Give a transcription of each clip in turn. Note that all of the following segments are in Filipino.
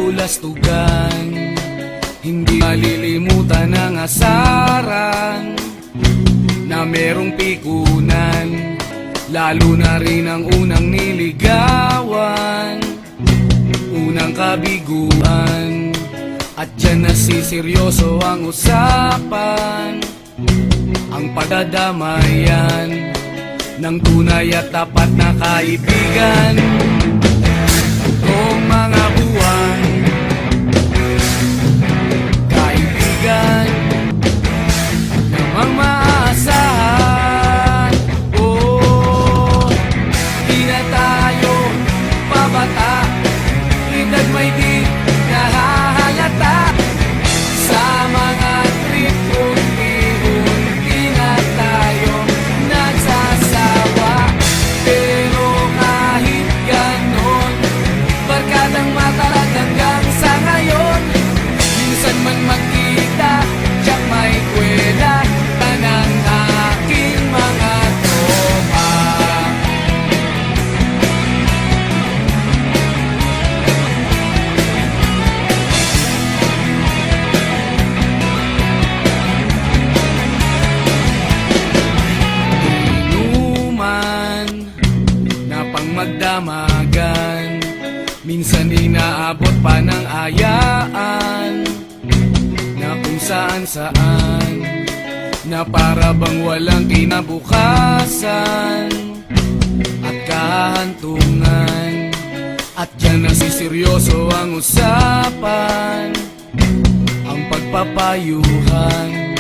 kabulastugan. Hindi malilimutan ang asaran na merong pikunan, lalo na rin ang unang niligawan, unang kabiguan. At dyan nasiseryoso ang usapan, ang pagdadamayan ng tunay at tapat na kaibigan. Kung mga buwan, kaibigan namang maaasahan. Oh, di na tayo pabata, edad may di nahahalata. Sa mga trip unti-unti na tayo nagsasawa. Pero kahit ganon, barkadang matalag hanggang sa ngayon. Minsan man magkita, tiyak may kwela, tanang aking mga tropa. Inuman na pang magdamagan, minsan inaabot pa ng ayaan, na kung saan-saan, na para bang walang kinabukasan at kahantungan. At dyan nasiseryoso ang usapan, ang pagpapayuhan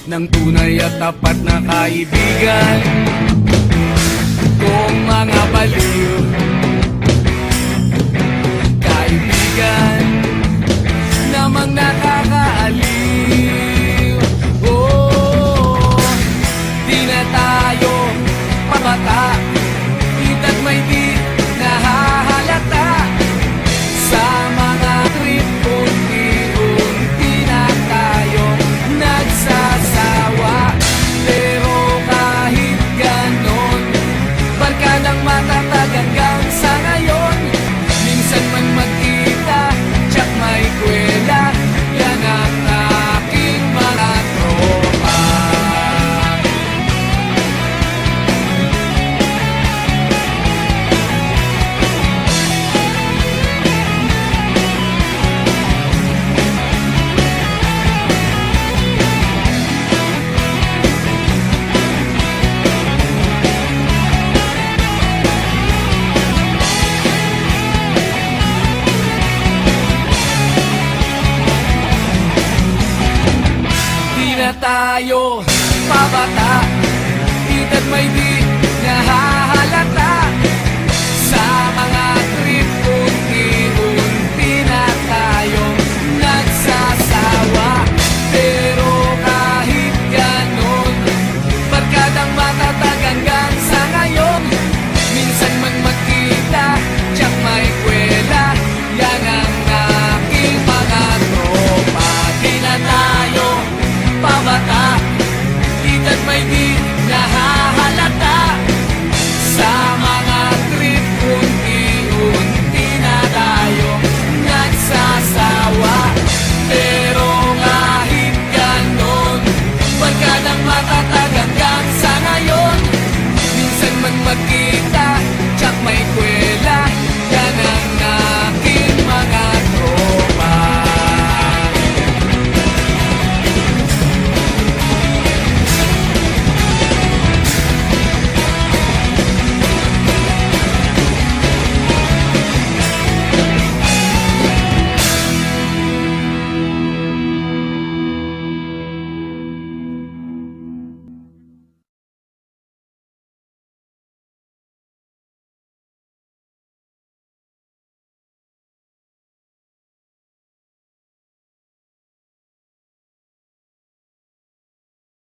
ng tunay at tapat na kaibigan. Kung mga baliw, kaibigan namang nakakaaliw. Oh, di na tayo pabata,